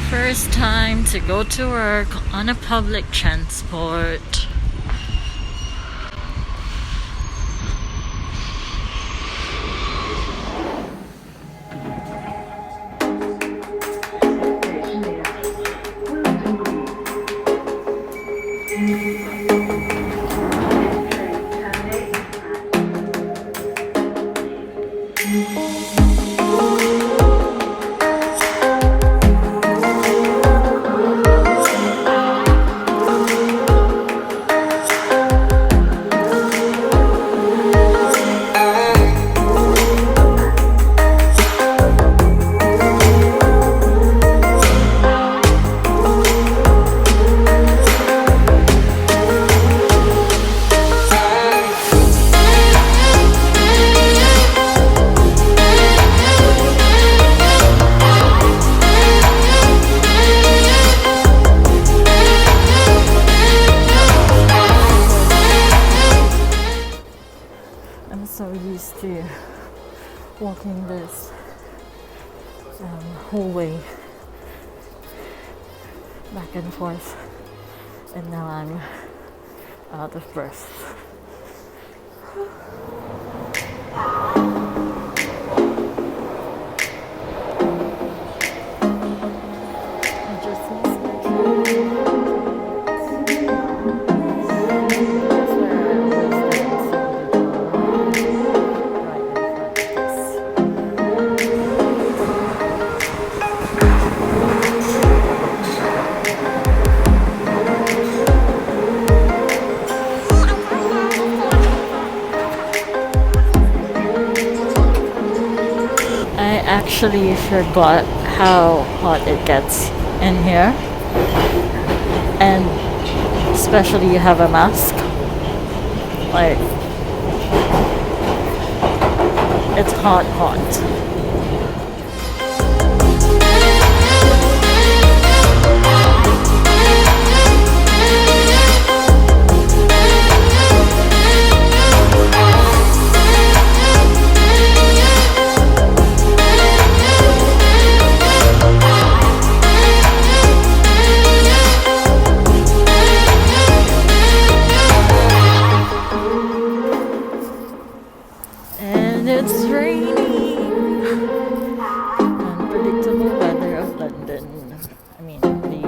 First time to go to work on a public transport. I'm so used to walking this whole way back and forth, and now I'm out of breath. I just miss my train. That's where I always stand, so the door right in front of us. I actually forgot how hot it gets in here, and especially you have a mask. Like, it's hot, hot. And it's raining. Unpredictable weather of London. I mean, big.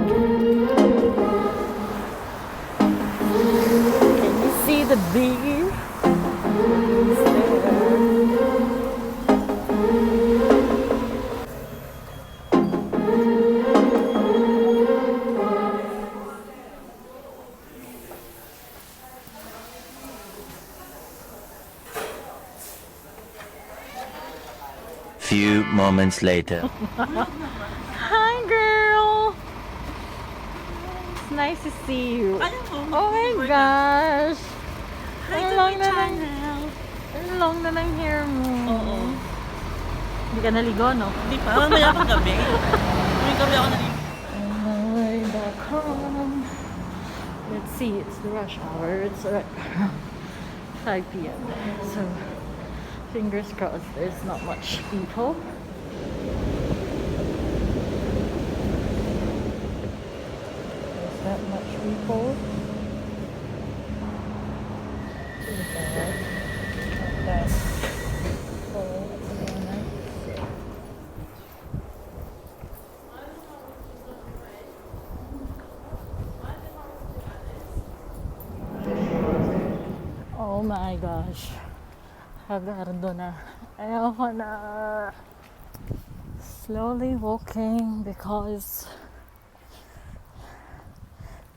Can you see the bee? He's there. Few moments later. Hi, girl. It's nice to see you. Oh my gosh. Ang long na ng hair mo. Oo. Hindi ka naligo, no? Hindi pa. Mamaya pang gabi. May gabi ako naligo. On my way back home. Let's see, it's the rush hour. It's at 5 p.m. So, fingers crossed there's not much people. There's not much people. Too bad. Not that full, to be honest. Oh my gosh. Hagardo na. Ayoko na. Slowly walking because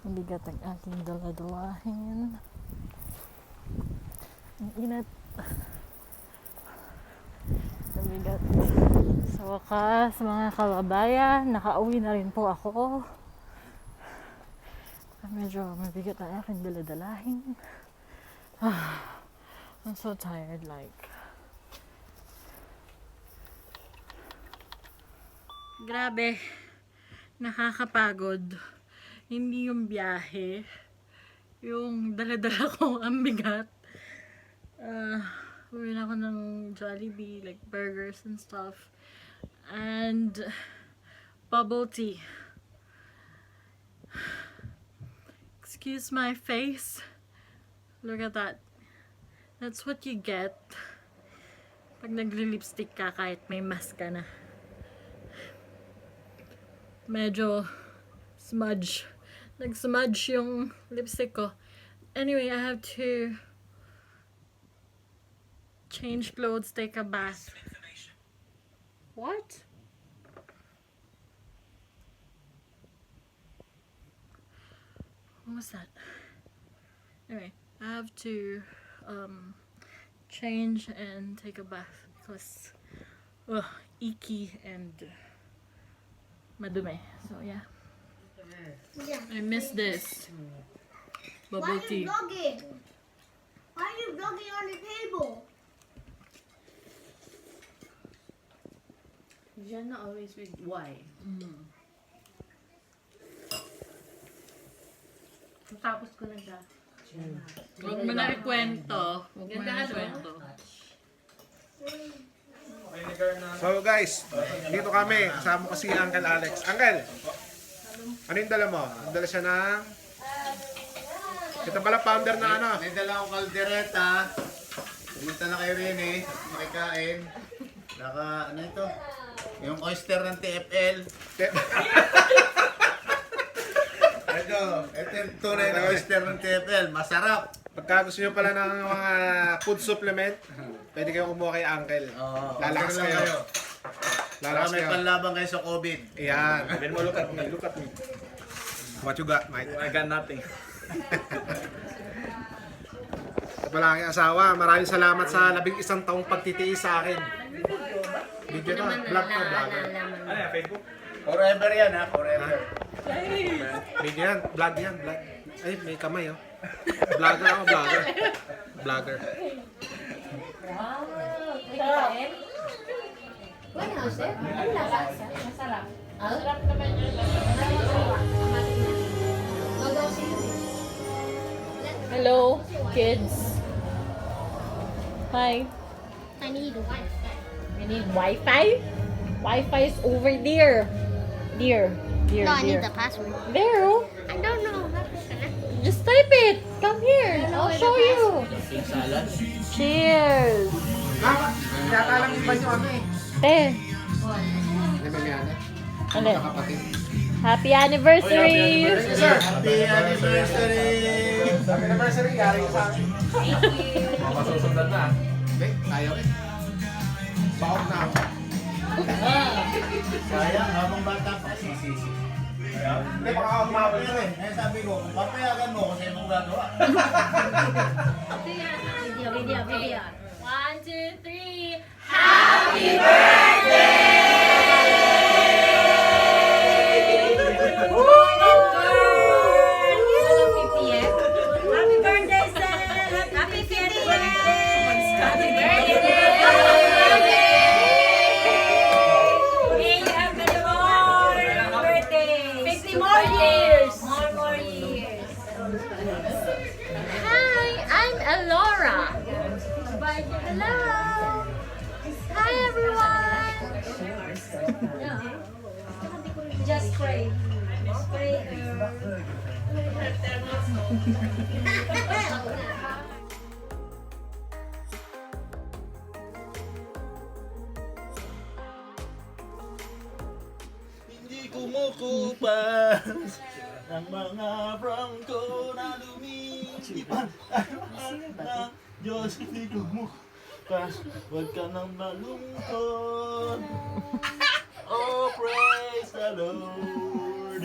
mabigat ang aking daladalahin. Ang init. Mabigat. Sa wakas, mga kababayan, nakauwi na rin po ako. Medyo mabigat ang aking daladalahin. I'm so tired, like. Grabe. Nakakapagod. Hindi yung biyahe. Yung dala-dala ko ang bigat. Uwi na ako ng Jollibee, like burgers and stuff. And bubble tea. Excuse my face. Look at that. That's what you get pag nagli-lipstick ka kahit may mask ka na. Medyo smudge. Nag-smudge yung lipstick ko. Anyway, I have to change clothes, take a bath. What? What was that? Anyway, I have to change and take a bath because icky and madumi. So yeah, I miss this Why bubble are tea. you vlogging? Why are you vlogging on the table? Diyan na always with why. Tapos ko na siya. Huwag mo na ikwento. Huwag mo na ikwento. So guys, dito kami. Kasama ko si Uncle Alex. Uncle, ano yung dala mo? Dala siya ng... Ito pala founder na ano. May dala akong kaldereta. Pumunta na kayo rin eh. Makikain. Naka, ano ito? Yung oyster ng TFL. Ito yung tunay na oyster ng TFL. Masarap. Pagka gusto nyo pala ng mga food supplement, pwede kayong kumuha kay Uncle. Lalakas Order lang kayo. Lalakas Para may kayo. panlaban kayo sa COVID. Ayan. Then mo, look at me. Look at me. What you got, Mike? I got nothing. Ito pala aking asawa. Maraming salamat sa 11 taong pagtitiis sa akin. Video to. Vlog to. Vlogger. Forever yan ha. Forever. Video yan. Vlog yan. Vlog. Ay, may kamay oh. Vlogger ako. Vlogger. Vlogger. Hello, kids. Hi. I need Wi-Fi. We need Wi-Fi? Wi-Fi is over there. There. There, No, I need there. the password. There, oh. I don't know how to connect. Just type it. Come here. I'll show you. Cheers. Kaya alam iba nyo ano eh. Te. Hindi ba may ano? Ano? Kapatid. Happy anniversary. Sir. Happy anniversary! Happy anniversary. Yari ka sa akin. Masusundan na. Hindi. Ayaw eh. Baon na ako. Sayang, habang bata pa, sisisi. Hindi, baka ako umabot Pero eh, eh, sabi ko, kung papayagan mo kasi itong gagawa. Video. 1, 2, 3. Happy birthday, Seth! Happy 50th birthday! Hi, I'm Elora. Hello. Hi, everyone. Just pray. Hindi kumukupas ang mga prangko na lumilipan. Ng Diyos, hindi kumukupas. Huwag ka nang malungkot. Oh, praise the Lord.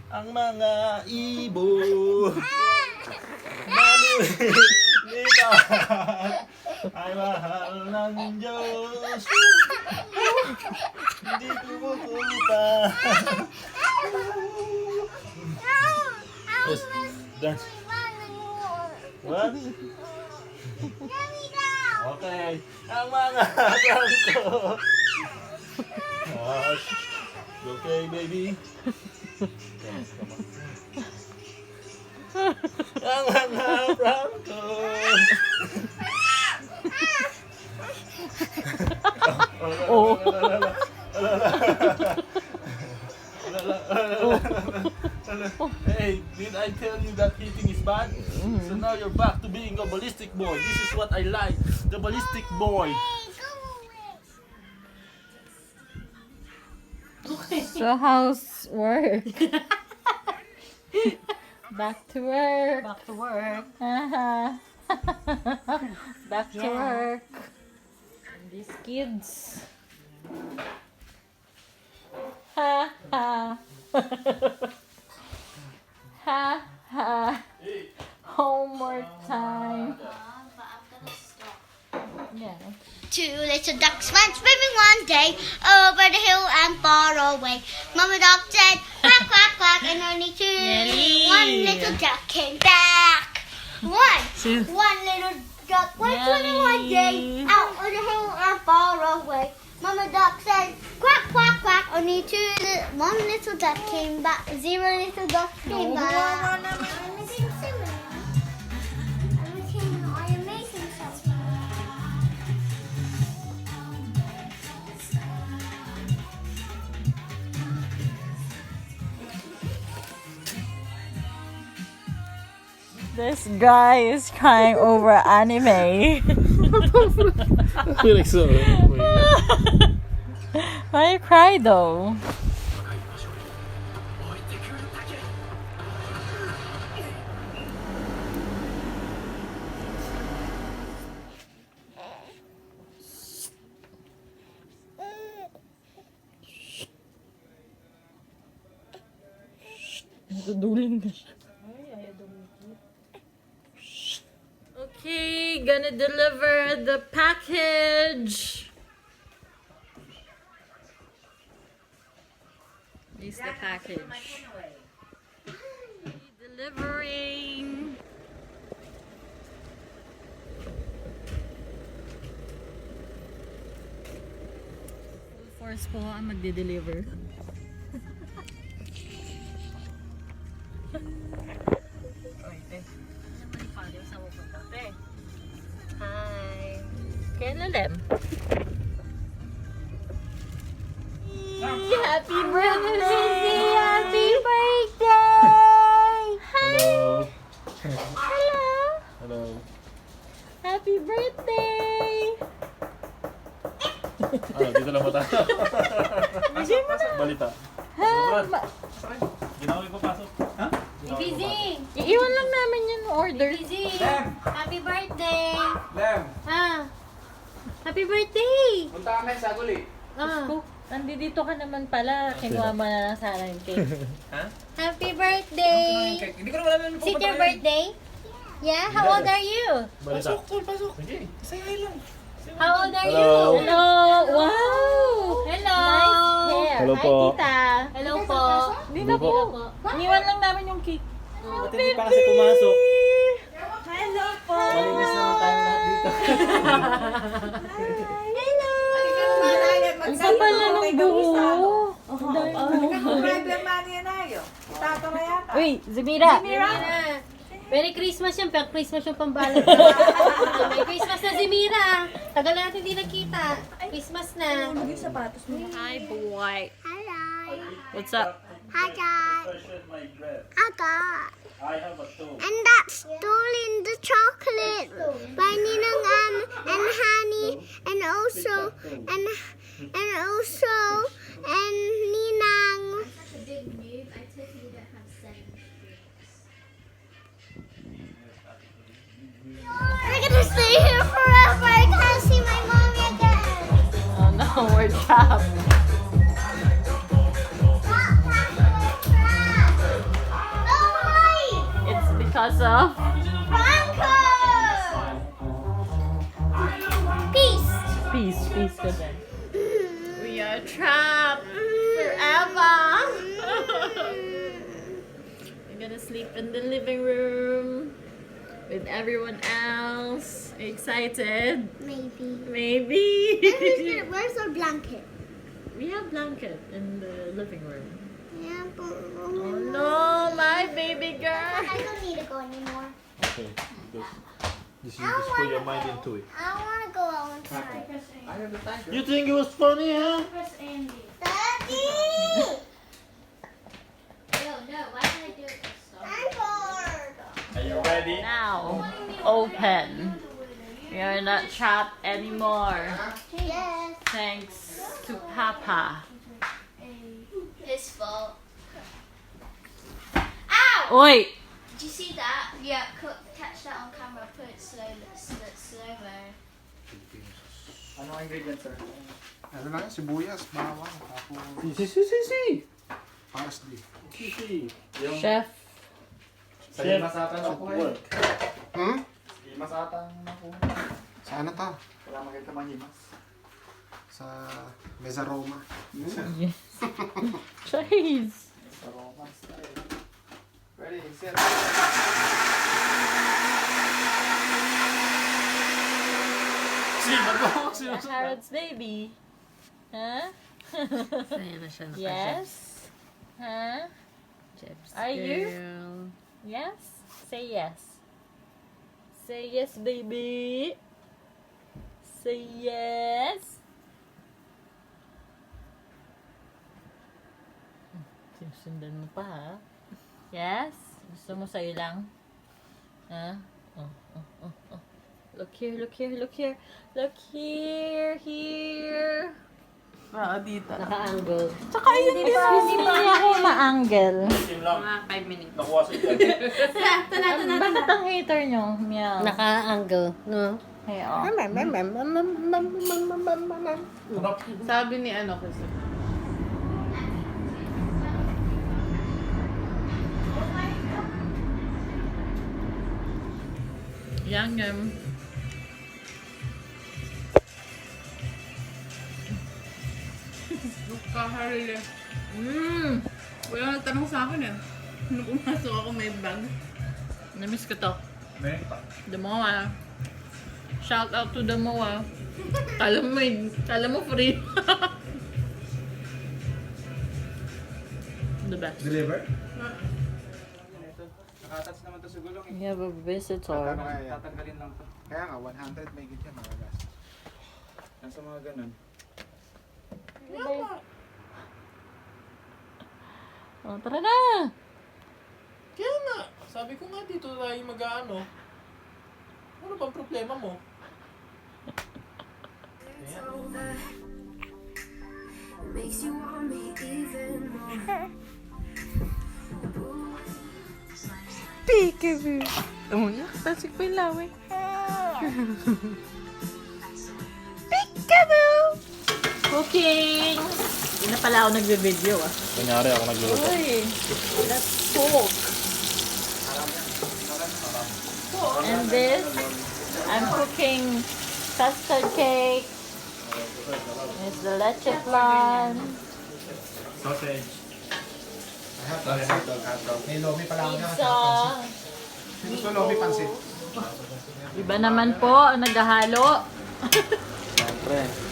Ang mga ibon na lumilipan ay mahal ng Diyos. Hindi kumukupas. Dance. What? Okay. Ang mga prangko. Okay, baby. Come on. Ang mga prangko. Oh. Hey, did I tell you that eating is bad? So now you're back to being a ballistic boy. This is what I like. The ballistic boy. So how's work? Back to work. Back to work. Back to work. And these kids. Ha ha. Ha ha. Homework time. Yeah. Two little ducks went swimming one day over the hill and far away. Mama duck said quack quack quack, and only one little duck came back. One little duck went swimming one day out on the hill and far away. Mama duck said quack quack quack, only one little duck came back. 0 little ducks came back. This guy is crying over anime. I feel like so. Why you cry though? Naduduling na siya. Okay, gonna deliver the package. Here's the package. Delivering. Full force po ang magde-deliver. Hi. Kaya lalem. Happy birthday! Happy birthday! Hi! Hello! Hello. Happy birthday! Dito lang ba tayo? Balita. Ginawa ko pasok. Ha? Busy! Iiwan lang namin yung order. Busy! Lem! Happy birthday! Lem! Ah! Happy birthday! Punta kami sa guli. Ah! Nandito ka naman pala. Kinuha mo na lang sana yung cake. Happy birthday! Hindi ko naman alam Is it your birthday? Yeah? How old are you? Balita. Pasok. Sige. How old are Hello. you? Hello! Wow! Hello! Nice hair. Hello Hi, po. tita. Hello po. Hindi na po. Iniwan lang namin yung cake. Ba't hindi pa kasi pumasok? Hello po. Malinis naman tayo lahat dito. Hello! Ang kapal na ng buho. Uy, Zamira. Merry Christmas yan, pero Christmas yung pambalat. May Christmas na si Mira. Tagal na natin hindi nagkita. Christmas na. Hi, boy. Hello. What's up? Hi, Dad. Hi, Dad. I have a show. And that's stolen the chocolate by Ninang and Honey, and also and Ninang. We're gonna stay here forever. I can't see my mommy again. Oh no, we're trapped. It's because of... Peace ka dyan. We are trapped forever. We're gonna sleep in the living room with everyone else. Excited? Maybe. Where's our blanket? We have blanket in the living room. Yeah, but Oh no, my baby girl. I don't need to go anymore. Okay. Just put your mind into it. I don't want to go outside. You think it was funny, huh? Daddy! No, why did I open. We are not trapped anymore. Yes. Thanks to Papa. His fault. Ow! Oi! Did you see that? Yeah, catch that on camera. Put it slow mo. Ano ang ingredients, sir? Ano lang, sibuyas, bawang, tapos Si. parsley. Yung Chef. Sa limas ata na ako eh. Hmm? Limas ata na ako. Sa ano to? Wala makita mang limas. Sa Mesa Roma. Yes. Cheese. Sa Roman style. Ready, set. Carrots baby. Huh? Saya na siya. Yes. Huh? Chips. Are you? Girl. Yes? Say yes. Say yes, baby. Say yes. Sinusundan mo pa, ha? Yes? Gusto mo sa'yo lang? Ha? Oh. Look here, look here, look here. Look here, here. Naka-angle. Tsaka yun, hindi pa ako ma-angle. Mga 5 minutes. Nakuha sa Bakit ang hater nyo? Meow. Naka-angle, no? Hey, oh. Sabi ni ano kasi. Yum. Kaharili. Wala nagtanong sa akin eh. Nung pumasok ako may bag. Namiss ko to. May? Damoa. Shout out to Damoa. Kala mo free. The best. Deliver? Nakatats naman to sa gulong eh. We have a visitor. Ano kaya yan? Tatanggalin lang to. Kaya nga, 100 may git yan, makagastos. Nasa mga ganun. Oh, tara na! Kaya nga, sabi ko nga dito tayo mag-ano. Ano bang problema mo? Makes you want me even more. Peekaboo! Oh, tasik pa yung laway. Peekaboo! Cooking! Hindi na pala ako nagbe-video ah. Kunyari ako nagluluto. Uy! Let's cook! And this, I'm cooking custard cake. It's the leche flan. Sausage. Hotdog. May lomi pala ako na. Pizza. Gusto lomi pansit. Iba naman po ang naghahalo. Siyempre.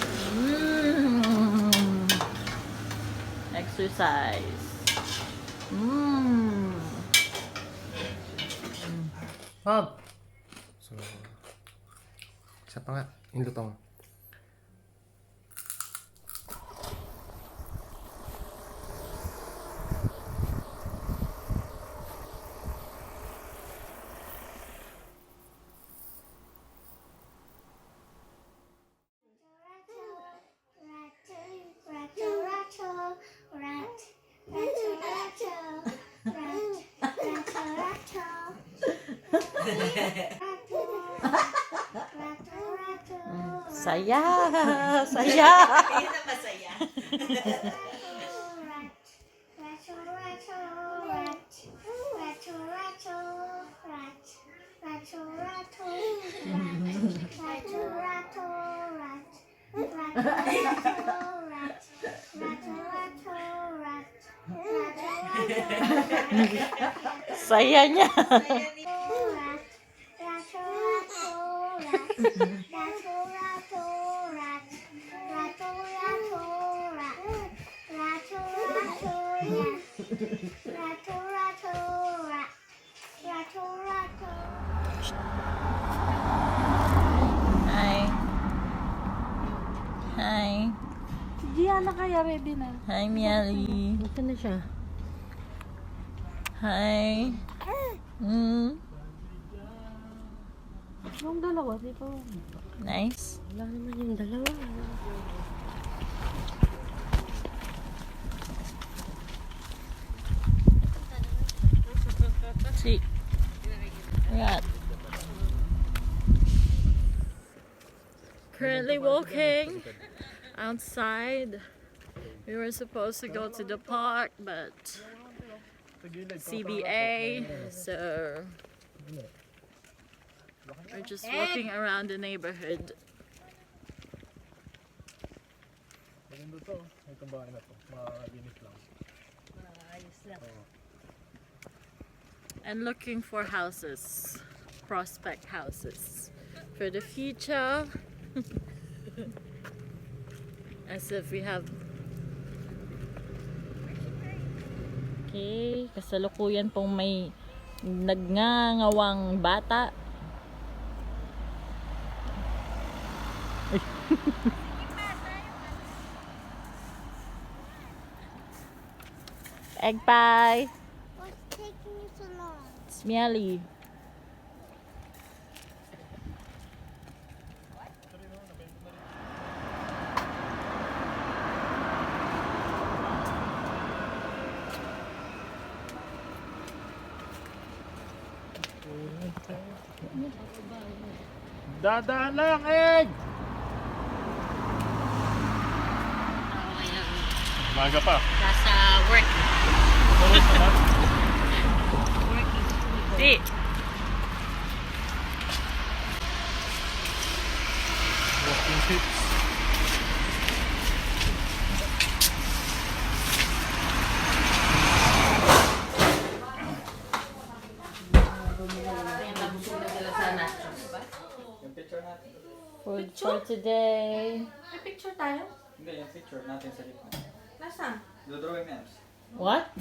Exercise. Pop! So, isa pa nga, inlutong. Saya! Saya! Saya niya! Hi. Hi. Si Gianna kaya ready na. Hi, Miali. Ito na siya. Hi. Yung dalawa, di ba? Nice. Wala naman yung dalawa. See. We're at currently walking outside. We were supposed to go to the park, but CBA, so we're just walking around the neighborhood. And looking for houses, prospect houses for the future. As if we have. Okay, kasalukuyan pong may nagnangawang bata. Egg pie. What's taking you so long? Smelly. Dadaan lang, egg! Maga pa. Nasa work. See. Walking tips. Food for today. May picture tayo? Hindi, yung picture natin sa likod. Nasaan? Dodrawing naps. What?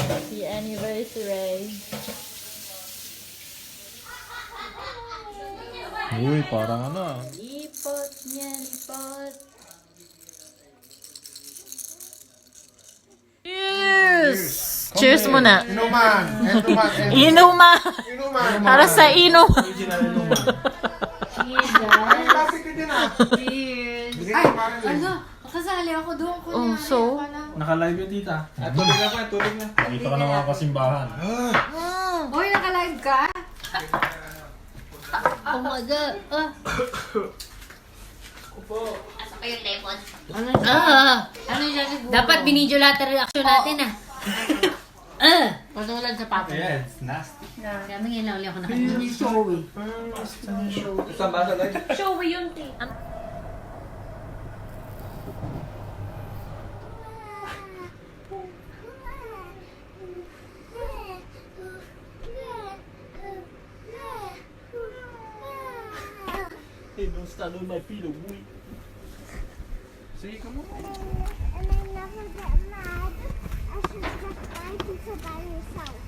Happy anniversary. Uy, parang ano ah. Lipot niya, lipot. Cheers! Cheers muna. Inuman. Inuman. Inuman. Para sa inuman. Original inuman. Ay, lapit ka din ah. Cheers! Hindi Ay, ko parang ano? Kasali ako doon ko Oh, niya. so? Naka-live yun, tita. Tubig na po, tubig na. Dito ka na mga kasimbahan. Hoy, naka-live ka? Oh my God. Asa pa yung lemon? Ano yan? Dapat binidyo lahat ang reaction natin ah. Patulad sa papa. Yeah, it's nasty. Kaya ngayon lang ulit ako nakalimutan. Showy. Saan ba sa live? Showy yun, te. Hey, don't stand on my pillow, boy. Sige, come on. And I never get mad. I should just buy pizza by yourself.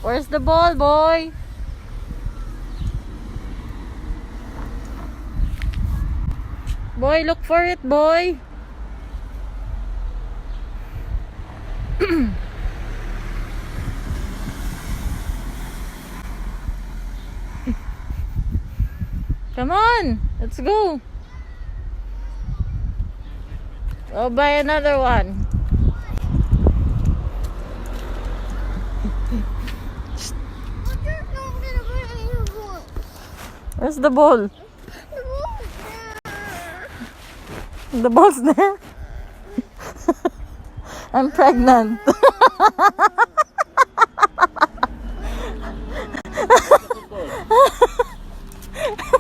Where's the ball, boy? Boy, look for it, boy. Come on, let's go. I'll buy another one. Where's the ball? The ball's there. I'm pregnant. Where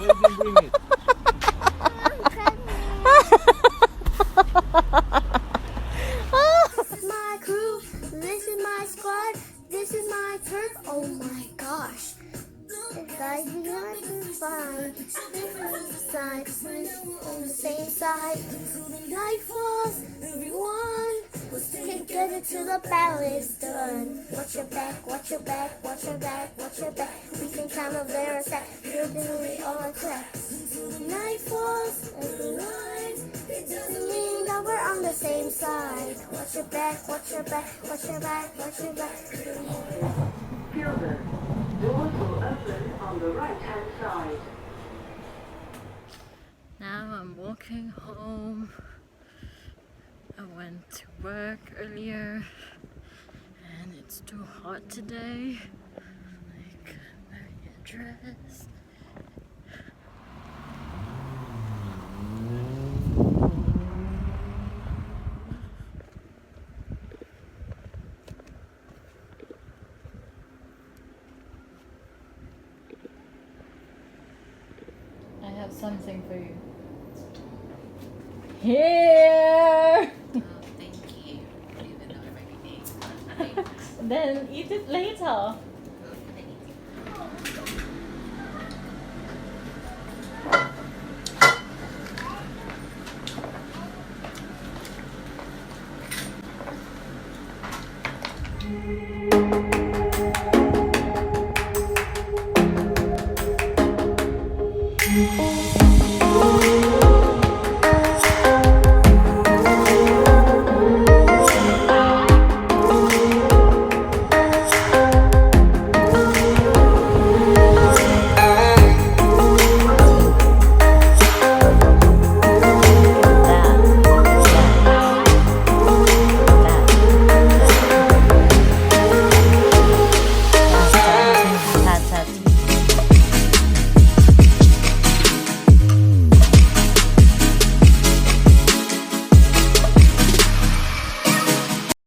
did you bring it? This is my crew, this is my squad, this is my turf. Oh my gosh. Guys, we are fine. Side, on the same side. Night falls, everyone. Can't get it till the battle is done. Watch your back, watch your back, watch your back, watch your back. We can count on their attack. You're doing all attack. Night falls, everyone. It doesn't mean that we're on the same side. Watch your back, watch your back, watch your back, watch your back. Fielder, doors will open on the right-hand side. Now I'm walking home. I went to work earlier and it's too hot today. I can't wear a dress. I have something for you. Here! Thank you. Even though I'm already Then eat it later.